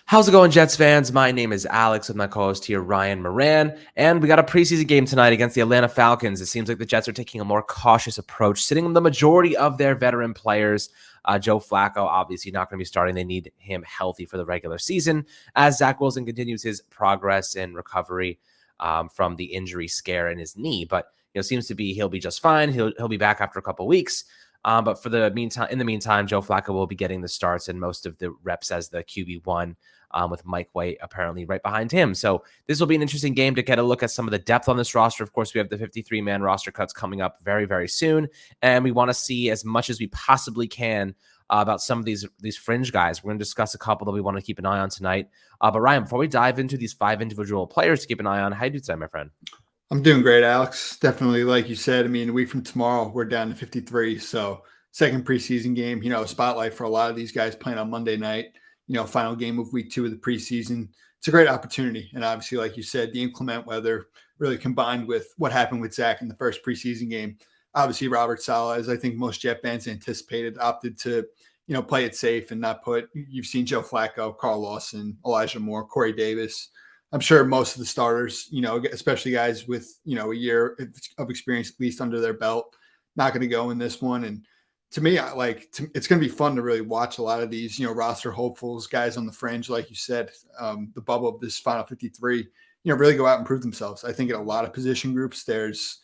How's it going, Jets fans? My name is Alex with my co-host here, Ryan Moran, and we got a preseason game tonight against the Atlanta Falcons. It seems like the Jets are taking a more cautious approach, sitting the majority of their veteran players. Joe Flacco, obviously not going to be starting. They need him healthy for the regular season as Zach Wilson continues his progress and recovery from the injury scare in his knee. But seems to be he'll be just fine. He'll be back after a couple weeks. But for the meantime, Joe Flacco will be getting the starts and most of the reps as the QB1. With Mike White apparently right behind him. So this will be an interesting game to get a look at some of the depth on this roster. Of course, we have the 53-man roster cuts coming up very, very soon. And we want to see as much as we possibly can about some of these fringe guys. We're going to discuss a couple that we want to keep an eye on tonight. But Ryan, before we dive into these 5 individual players to keep an eye on, how you do today, my friend? I'm doing great, Alex. Definitely, like you said, a week from tomorrow, we're down to 53. So second preseason game, spotlight for a lot of these guys playing on Monday night. Final game of week 2 of the preseason. It's a great opportunity. And obviously, like you said, the inclement weather really combined with what happened with Zach in the first preseason game. Obviously, Robert Saleh, as I think most Jet fans anticipated, opted to, play it safe and not put, you've seen Joe Flacco, Carl Lawson, Elijah Moore, Corey Davis. I'm sure most of the starters, especially guys with, a year of experience at least under their belt, not going to go in this one. And to me, it's going to be fun to really watch a lot of these, roster hopefuls, guys on the fringe, like you said, the bubble of this final 53, really go out and prove themselves. I think in a lot of position groups, there's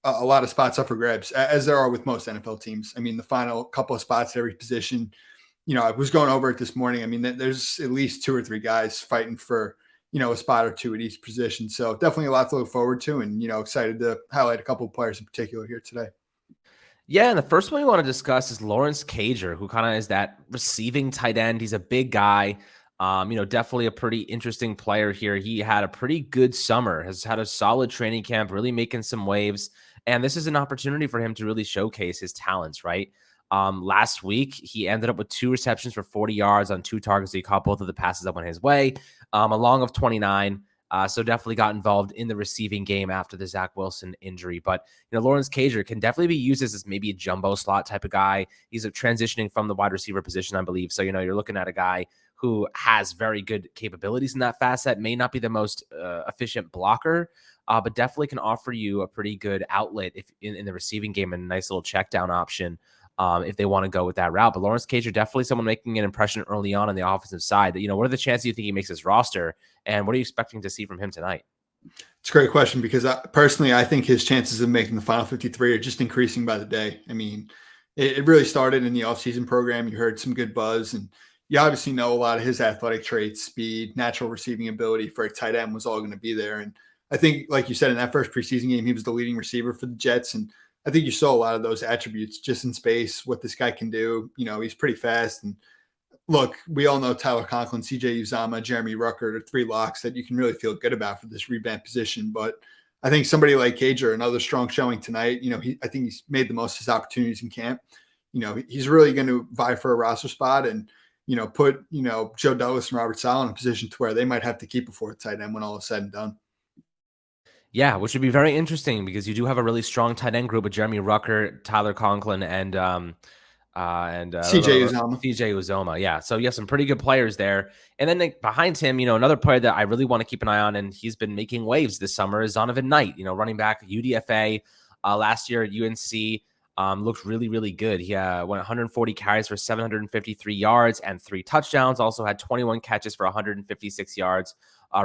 a lot of spots up for grabs, as there are with most NFL teams. The final couple of spots at every position, I was going over it this morning. There's at least 2 or 3 guys fighting for, a spot or 2 at each position. So definitely a lot to look forward to, and, excited to highlight a couple of players in particular here today. Yeah, and the first one we want to discuss is Lawrence Cager, who kind of is that receiving tight end. He's a big guy. Definitely a pretty interesting player here. He had a pretty good summer, has had a solid training camp, really making some waves. And this is an opportunity for him to really showcase his talents, right? Last week, he ended up with 2 receptions for 40 yards on 2 targets. So he caught both of the passes that went his way, a long of 29. So definitely got involved in the receiving game after the Zach Wilson injury. But, Lawrence Cager can definitely be used as maybe a jumbo slot type of guy. He's transitioning from the wide receiver position, I believe. So, you're looking at a guy who has very good capabilities in that facet, may not be the most efficient blocker, but definitely can offer you a pretty good outlet if in the receiving game and a nice little check down option. If they want to go with that route. But Lawrence Cager, definitely someone making an impression early on the offensive side. What are the chances you think he makes his roster? And what are you expecting to see from him tonight? It's a great question because personally, I think his chances of making the final 53 are just increasing by the day. It really started in the offseason program. You heard some good buzz, and you obviously know a lot of his athletic traits, speed, natural receiving ability for a tight end was all going to be there. And I think, like you said, in that first preseason game, he was the leading receiver for the Jets. And I think you saw a lot of those attributes just in space, what this guy can do. He's pretty fast. And look, we all know Tyler Conklin, CJ Uzama, Jeremy Ruckert are 3 locks that you can really feel good about for this revamped position. But I think somebody like Cager, another strong showing tonight, I think he's made the most of his opportunities in camp. He's really going to vie for a roster spot and, put, Joe Douglas and Robert Saleh in a position to where they might have to keep a 4th tight end when all is said and done. Yeah, which would be very interesting because you do have a really strong tight end group with Jeremy Ruckert, Tyler Conklin, and CJ Uzoma. Yeah. So you have some pretty good players there. And then behind him, another player that I really want to keep an eye on, and he's been making waves this summer, is Donovan Knight, running back, UDFA. Last year at UNC, looked really, really good. He went 140 carries for 753 yards and 3 touchdowns. Also had 21 catches for 156 yards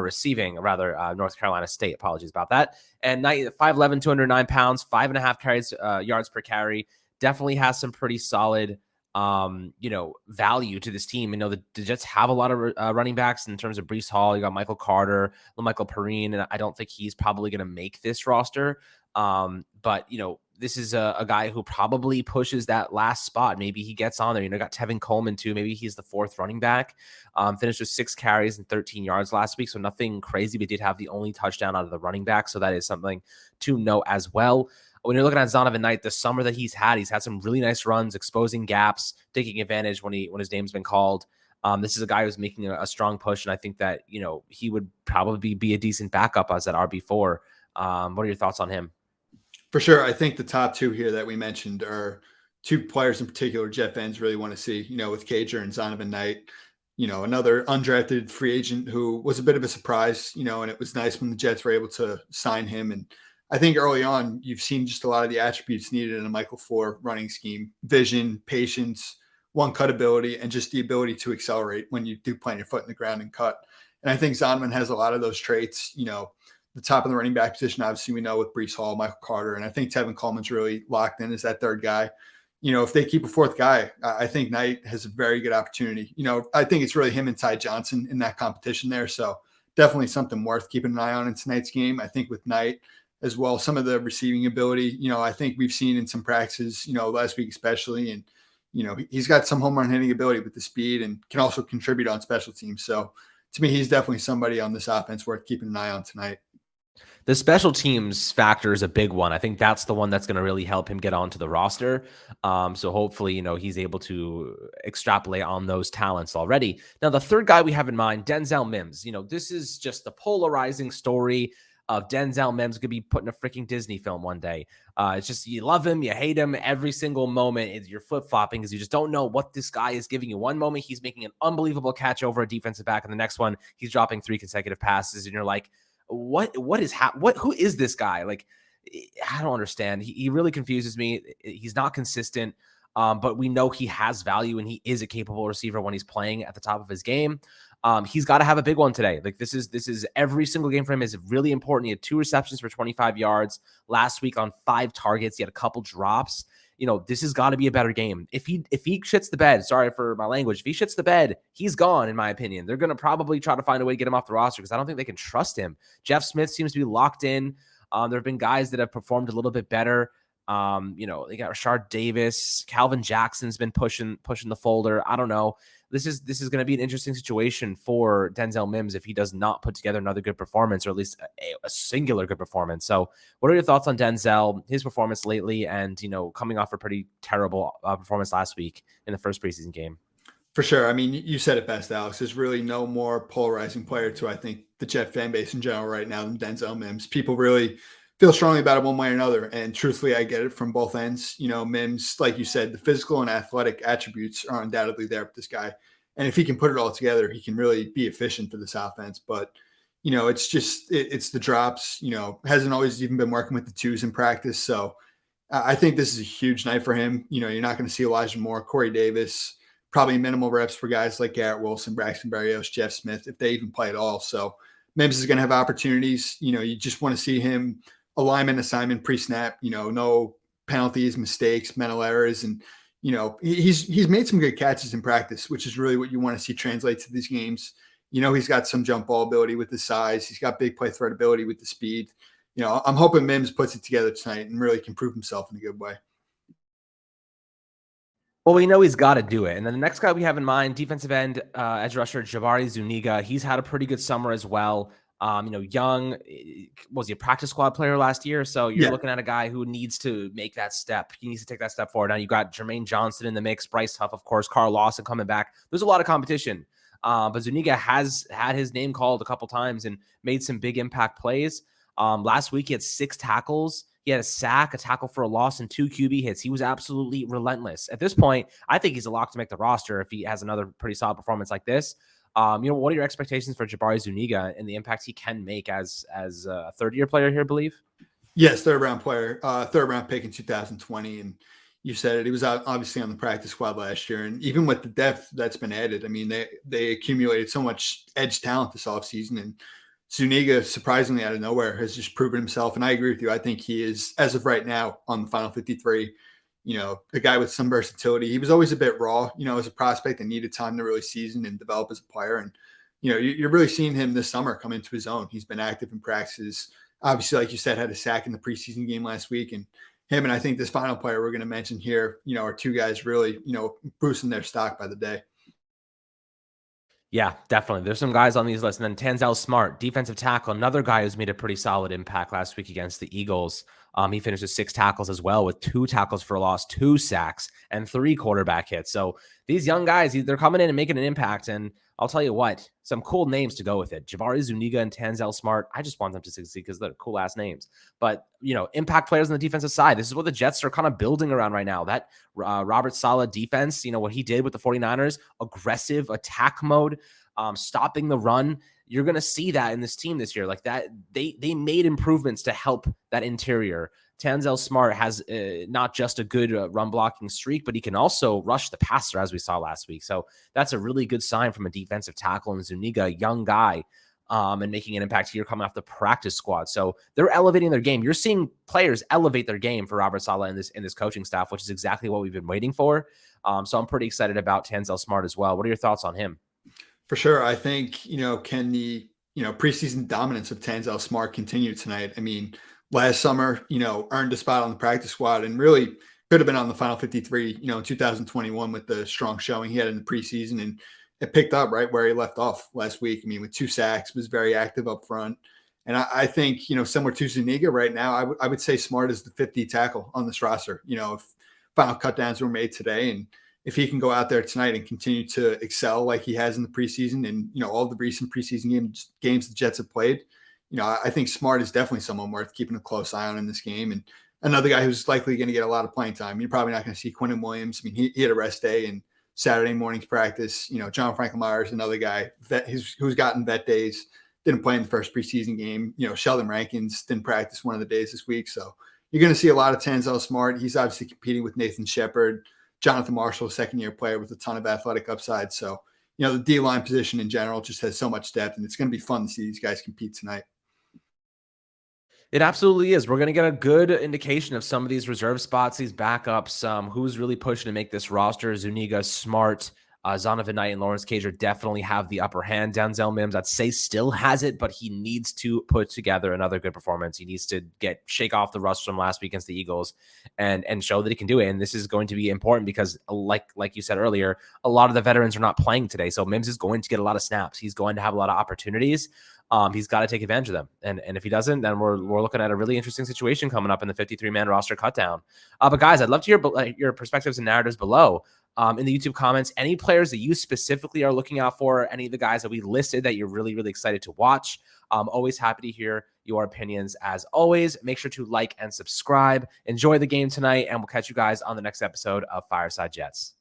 receiving, North Carolina State. Apologies about that. And Knight, 5'11", 209 pounds, 5.5 carries, yards per carry. Definitely has some pretty solid, value to this team. The Jets have a lot of running backs in terms of Breece Hall. You got Michael Carter, Michael Perrine, and I don't think he's probably going to make this roster. But this is a guy who probably pushes that last spot. Maybe he gets on there. Got Tevin Coleman too. Maybe he's the 4th running back. Finished with 6 carries and 13 yards last week. So nothing crazy, but did have the only touchdown out of the running back. So that is something to note as well. When you're looking at Donovan Knight, the summer that he's had some really nice runs, exposing gaps, taking advantage when his name's been called. This is a guy who's making a strong push, and I think that he would probably be a decent backup as that RB4. What are your thoughts on him? For sure. I think the top 2 here that we mentioned are 2 players in particular Jet fans really want to see, with Cager and Donovan Knight. another undrafted free agent who was a bit of a surprise, and it was nice when the Jets were able to sign him. And I think early on, you've seen just a lot of the attributes needed in a Michael Floor running scheme: vision, patience, one cut ability, and just the ability to accelerate when you do plant your foot in the ground and cut. And I think Zonman has a lot of those traits. The top of the running back position, obviously, we know with Brees Hall, Michael Carter, and I think Tevin Coleman's really locked in as that third guy. If they keep a fourth guy, I think Knight has a very good opportunity. I think it's really him and Ty Johnson in that competition there. So definitely something worth keeping an eye on in tonight's game. I think with Knight as well, some of the receiving ability, I think we've seen in some practices, last week especially. And, he's got some home run hitting ability with the speed and can also contribute on special teams. So to me, he's definitely somebody on this offense worth keeping an eye on tonight. The special teams factor is a big one. I think that's the one that's going to really help him get onto the roster. So hopefully, he's able to extrapolate on those talents already. Now, the third guy we have in mind, Denzel Mims. This is just the polarizing story of Denzel Mims could be put in a freaking Disney film one day. It's just you love him, you hate him. Every single moment you're flip-flopping because you just don't know what this guy is giving you. One moment he's making an unbelievable catch over a defensive back, and the next one he's dropping 3 consecutive passes, and you're like, who is this guy? Like, I don't understand. He really confuses me. He's not consistent, but we know he has value and he is a capable receiver when he's playing at the top of his game. He's got to have a big one today. Like this is every single game for him is really important. He had 2 receptions for 25 yards last week on 5 targets. He had a couple drops. This has got to be a better game. If he shits the bed, sorry for my language, if he shits the bed, he's gone, in my opinion. They're going to probably try to find a way to get him off the roster because I don't think they can trust him. Jeff Smith seems to be locked in. There have been guys that have performed a little bit better. They got Rashard Davis, Calvin Jackson's been pushing the folder. I don't know. This is going to be an interesting situation for Denzel Mims if he does not put together another good performance, or at least a singular good performance. So what are your thoughts on Denzel, his performance lately, and, coming off a pretty terrible performance last week in the first preseason game? For sure. I mean, you said it best, Alex. There's really no more polarizing player to, I think, the Jet fan base in general right now than Denzel Mims. People really feel strongly about it one way or another. And truthfully, I get it from both ends. Mims, like you said, the physical and athletic attributes are undoubtedly there with this guy. And if he can put it all together, he can really be efficient for this offense. But, it's the drops, hasn't always even been working with the twos in practice. So I think this is a huge night for him. You're not going to see Elijah Moore, Corey Davis, probably minimal reps for guys like Garrett Wilson, Braxton Berrios, Jeff Smith, if they even play at all. So Mims is going to have opportunities. You just want to see him alignment assignment pre-snap, no penalties, mistakes, mental errors. And, he's made some good catches in practice, which is really what you want to see translate to these games. He's got some jump ball ability with the size. He's got big play threat ability with the speed. I'm hoping Mims puts it together tonight and really can prove himself in a good way. Well, we know he's got to do it. And then the next guy we have in mind, defensive end, edge rusher, Jabari Zuniga. He's had a pretty good summer as well. Young, was he a practice squad player last year? So you're looking at a guy who needs to make that step. He needs to take that step forward. Now you got Jermaine Johnson in the mix, Bryce Huff, of course, Carl Lawson coming back. There's a lot of competition. But Zuniga has had his name called a couple times and made some big impact plays. Last week he had 6 tackles. He had a sack, a tackle for a loss, and 2 QB hits. He was absolutely relentless. At this point, I think he's a lock to make the roster if he has another pretty solid performance like this. What are your expectations for Jabari Zuniga and the impact he can make as a third-year player here, I believe? Yes, third-round player, third-round pick in 2020. And you said it. He was obviously on the practice squad last year. And even with the depth that's been added, I mean, they accumulated so much edge talent this offseason. And Zuniga, surprisingly out of nowhere, has just proven himself. And I agree with you. I think he is, as of right now, on the final 53, a guy with some versatility. He was always a bit raw, as a prospect and needed time to really season and develop as a player. And, you're really seeing him this summer come into his own. He's been active in practices. Obviously, like you said, had a sack in the preseason game last week. And him and I think this final player we're going to mention here, are 2 guys really, boosting their stock by the day. Yeah, definitely. There's some guys on these lists. And then Tanzel Smart, defensive tackle, another guy who's made a pretty solid impact last week against the Eagles. He finished with 6 tackles as well, with 2 tackles for loss, 2 sacks, and 3 quarterback hits. So these young guys, they're coming in and making an impact. And I'll tell you what, some cool names to go with it. Jabari Zuniga and Tanzel Smart. I just want them to succeed because they're cool ass names. But, impact players on the defensive side. This is what the Jets are kind of building around right now. That Robert Saleh defense, what he did with the 49ers, aggressive attack mode, stopping the run. You're going to see that in this team this year. Like that, they made improvements to help that interior. Tanzel Smart has not just a good run blocking streak, but he can also rush the passer, as we saw last week. So that's a really good sign from a defensive tackle. And Zuniga, a young guy, and making an impact here coming off the practice squad. So they're elevating their game. You're seeing players elevate their game for Robert Saleh in this coaching staff, which is exactly what we've been waiting for. So I'm pretty excited about Tanzel Smart as well. What are your thoughts on him? For sure. I think, can the, preseason dominance of Tanzel Smart continue tonight? I mean, last summer, earned a spot on the practice squad and really could have been on the final 53, in 2021 with the strong showing he had in the preseason, and it picked up right where he left off last week. I mean, with 2 sacks, was very active up front. And I think, similar to Zuniga right now, I would say Smart is the 50 tackle on this roster. If final cutdowns were made today, and if he can go out there tonight and continue to excel like he has in the preseason and, all the recent preseason games the Jets have played, I think Smart is definitely someone worth keeping a close eye on in this game. And another guy who's likely going to get a lot of playing time. You're probably not going to see Quentin Williams. I mean, he had a rest day and Saturday morning's practice. John Frankenmeyer's another guy who's gotten vet days, didn't play in the first preseason game. Sheldon Rankins didn't practice one of the days this week. So you're going to see a lot of Tanzel Smart. He's obviously competing with Nathan Shepard, Jonathan Marshall, second-year player with a ton of athletic upside. So, the D-line position in general just has so much depth, and it's going to be fun to see these guys compete tonight. It absolutely is. We're going to get a good indication of some of these reserve spots, these backups, who's really pushing to make this roster. Zuniga, Smart, Donovan Knight, and Lawrence Cager definitely have the upper hand. Denzel Mims, I'd say, still has it, but he needs to put together another good performance. He needs to shake off the rust from last week against the Eagles and show that he can do it. And this is going to be important because, like you said earlier, a lot of the veterans are not playing today. So Mims is going to get a lot of snaps. He's going to have a lot of opportunities. He's got to take advantage of them. And if he doesn't, then we're looking at a really interesting situation coming up in the 53-man roster cutdown. But guys, I'd love to hear your perspectives and narratives below. In the YouTube comments, any players that you specifically are looking out for, any of the guys that we listed that you're really, really excited to watch. Always happy to hear your opinions as always. Make sure to like and subscribe. Enjoy the game tonight, and we'll catch you guys on the next episode of Fireside Jets.